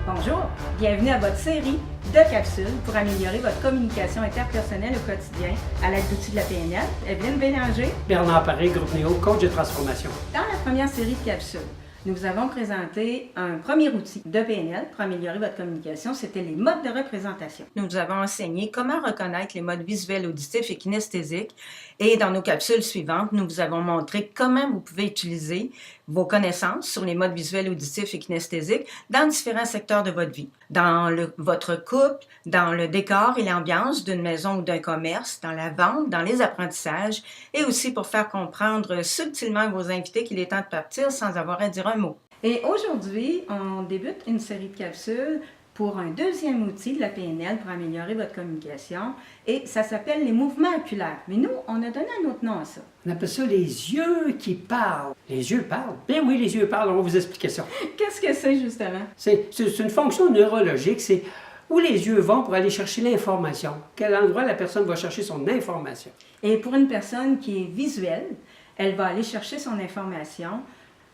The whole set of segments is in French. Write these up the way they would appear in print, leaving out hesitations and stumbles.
Bonjour, bienvenue à votre série de capsules pour améliorer votre communication interpersonnelle au quotidien à l'aide d'outils de la PNL. Evelyne Bélanger. Bernard Paré, Groupe Néo, coach de transformation. Dans la première série de capsules, nous vous avons présenté un premier outil de PNL pour améliorer votre communication, c'était les modes de représentation. Nous vous avons enseigné comment reconnaître les modes visuels, auditifs et kinesthésiques. Et dans nos capsules suivantes, nous vous avons montré comment vous pouvez utiliser vos connaissances sur les modes visuels, auditifs et kinesthésiques dans différents secteurs de votre vie. Dans votre couple, dans le décor et l'ambiance d'une maison ou d'un commerce, dans la vente, dans les apprentissages et aussi pour faire comprendre subtilement à vos invités qu'il est temps de partir sans avoir à dire un mot. Et aujourd'hui, on débute une série de capsules pour un deuxième outil de la PNL pour améliorer votre communication et ça s'appelle les mouvements oculaires. Mais nous, on a donné un autre nom à ça. On appelle ça les yeux qui parlent. Les yeux parlent? Bien oui, les yeux parlent, on va vous expliquer ça. Qu'est-ce que c'est justement? C'est une fonction neurologique, c'est où les yeux vont pour aller chercher l'information. Quel endroit la personne va chercher son information. Et pour une personne qui est visuelle, elle va aller chercher son information,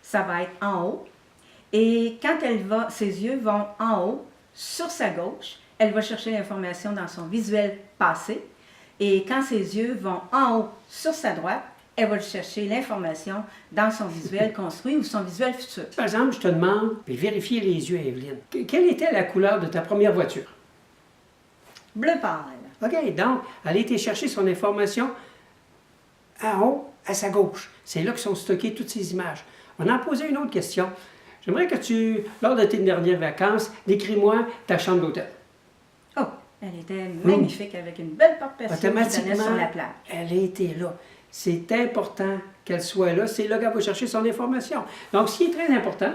ça va être en haut. Et quand ses yeux vont en haut, sur sa gauche, elle va chercher l'information dans son visuel passé. Et quand ses yeux vont en haut, sur sa droite, elle va chercher l'information dans son visuel construit ou son visuel futur. Par exemple, je te demande de vérifier les yeux, Evelyne. Quelle était la couleur de ta première voiture? Bleu pâle. OK, donc, elle a été chercher son information en haut, à sa gauche. C'est là que sont stockées toutes ces images. On a posé une autre question. J'aimerais que tu, lors de tes dernières vacances, décris-moi ta chambre d'hôtel. Oh, elle était magnifique avec une belle porte patio qui donnait sur la plage. Elle était là. C'est important qu'elle soit là. C'est là qu'elle va chercher son information. Donc, ce qui est très important...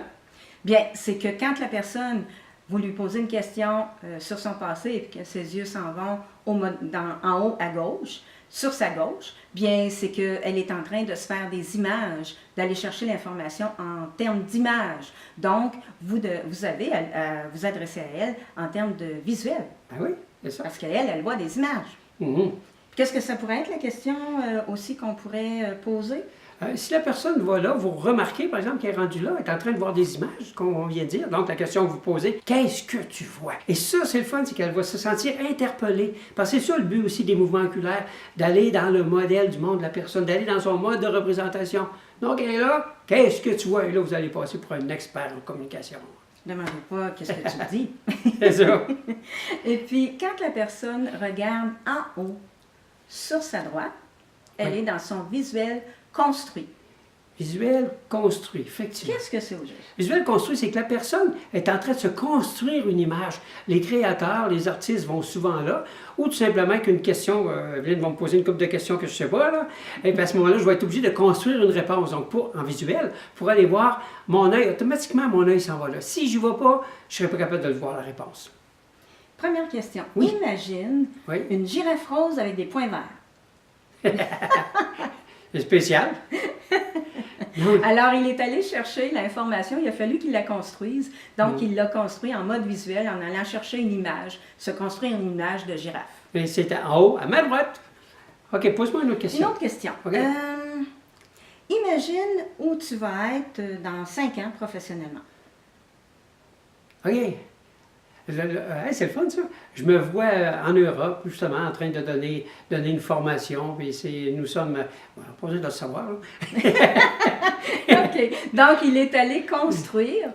Bien, c'est que quand la personne, vous lui posez une question sur son passé et que ses yeux s'en vont en haut à gauche, sur sa gauche, bien, c'est qu'elle est en train de se faire des images, d'aller chercher l'information en termes d'images. Donc, vous avez à vous adresser à elle en termes de visuel. Ah oui, c'est ça. Parce qu'elle, elle voit des images. Qu'est-ce que ça pourrait être la question aussi qu'on pourrait poser? Si la personne va là, vous remarquez, par exemple, qu'elle est rendue là, elle est en train de voir des images, comme on vient de dire. Donc, la question que vous posez, qu'est-ce que tu vois? Et ça, c'est le fun, c'est qu'elle va se sentir interpellée. Parce que c'est ça le but aussi des mouvements oculaires, d'aller dans le modèle du monde de la personne, d'aller dans son mode de représentation. Donc, elle est là, qu'est-ce que tu vois? Et là, vous allez passer pour un expert en communication. Ne demandez pas qu'est-ce que tu dis. C'est ça. Et puis, quand la personne regarde en haut, sur sa droite, elle est dans son visuel construit. Visuel construit, effectivement. Qu'est-ce que c'est au juste? Visuel construit, c'est que la personne est en train de se construire une image. Les créateurs, les artistes vont souvent là, ou tout simplement qu'une question, Evelyne va me poser une couple de questions que je ne sais pas, là, et puis à ce moment-là, je vais être obligé de construire une réponse. Donc, en visuel, pour aller voir mon œil, automatiquement, mon œil s'en va là. Si je n'y vais pas, je ne serai pas capable de le voir, la réponse. Première question. Oui. Imagine une girafe rose avec des points verts. C'est spécial. Alors, il est allé chercher l'information, il a fallu qu'il la construise. Donc, il l'a construit en mode visuel en allant chercher une image, se construire une image de girafe. Et c'était en haut, à ma droite. OK, pose-moi une autre question. Une autre question. Okay. Imagine où tu vas être dans 5 ans professionnellement. OK. C'est le fun, ça. Je me vois en Europe, justement, en train de donner une formation. Puis nous sommes... on n'a pas besoin de le savoir. OK. Donc, il est allé construire,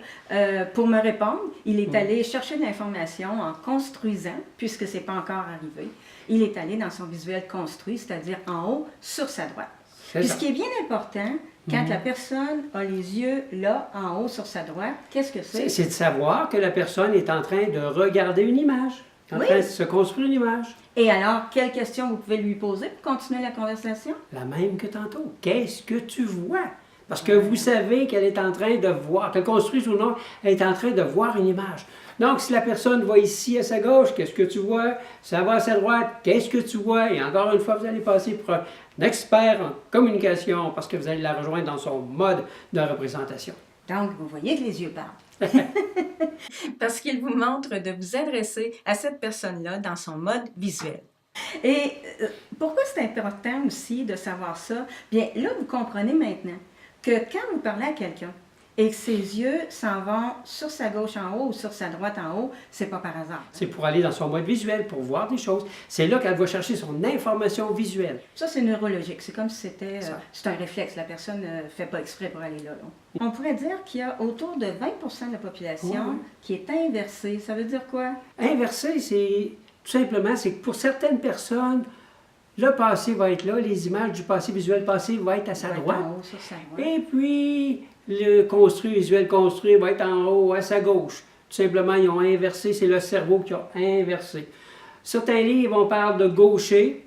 pour me répondre, il est allé chercher de l'information en construisant, puisque ce n'est pas encore arrivé. Il est allé dans son visuel construit, c'est-à-dire en haut, sur sa droite. Puis ce qui est bien important, quand la personne a les yeux là, en haut, sur sa droite, qu'est-ce que c'est? C'est de savoir que la personne est en train de regarder une image, en train de se construire une image. Et alors, quelle question vous pouvez lui poser pour continuer la conversation? La même que tantôt. Qu'est-ce que tu vois? Parce que vous savez qu'elle est en train de voir, qu'elle construise ou non, elle est en train de voir une image. Donc, si la personne va ici à sa gauche, qu'est-ce que tu vois? Ça va à sa droite, qu'est-ce que tu vois? Et encore une fois, vous allez passer pour un expert en communication parce que vous allez la rejoindre dans son mode de représentation. Donc, vous voyez que les yeux parlent. Parce qu'il vous montre de vous adresser à cette personne-là dans son mode visuel. Et pourquoi c'est important aussi de savoir ça? Bien, là, vous comprenez maintenant que quand vous parlez à quelqu'un, et que ses yeux s'en vont sur sa gauche en haut ou sur sa droite en haut, c'est pas par hasard. C'est pour aller dans son mode visuel, pour voir des choses. C'est là qu'elle va chercher son information visuelle. Ça, c'est neurologique. C'est comme si c'était... Ça. c'est un réflexe. La personne ne fait pas exprès pour aller là. On pourrait dire qu'il y a autour de 20% de la population Ouais. qui est inversée. Ça veut dire quoi? Inversé, c'est tout simplement, c'est que pour certaines personnes, le passé va être là, les images du passé visuel passé vont être à sa Va être droite. en haut, sur sa droite. Et puis, le construit, visuel construit va être en haut, à sa gauche. Tout simplement, ils ont inversé, c'est le cerveau qui a inversé. Certains livres, on parle de gaucher,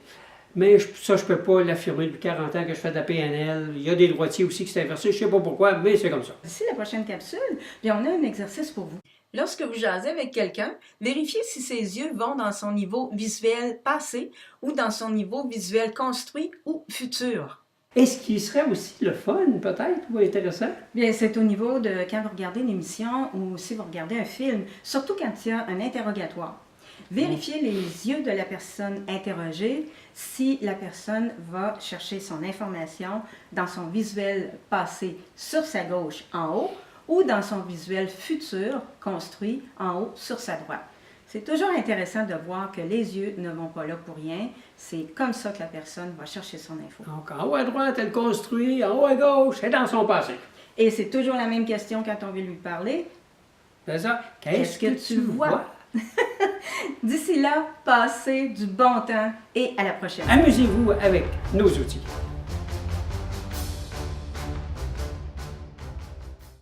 mais ça, je ne peux pas l'affirmer depuis 40 ans que je fais de la PNL. Il y a des droitiers aussi qui sont inversés, je ne sais pas pourquoi, mais c'est comme ça. D'ici la prochaine capsule, bien, on a un exercice pour vous. Lorsque vous jasez avec quelqu'un, vérifiez si ses yeux vont dans son niveau visuel passé ou dans son niveau visuel construit ou futur. Et ce qui serait aussi le fun, peut-être, ou intéressant, Bien, c'est au niveau de quand vous regardez une émission ou si vous regardez un film, surtout quand il y a un interrogatoire. Vérifiez les yeux de la personne interrogée si la personne va chercher son information dans son visuel passé sur sa gauche en haut ou dans son visuel futur construit en haut sur sa droite. C'est toujours intéressant de voir que les yeux ne vont pas là pour rien. C'est comme ça que la personne va chercher son info. donc en haut à droite, elle construit, en haut à gauche, elle est dans son passé. Et c'est toujours la même question quand on veut lui parler. C'est ça. Qu'est-ce que tu vois? D'ici là, passez du bon temps et à la prochaine. Amusez-vous avec nos outils.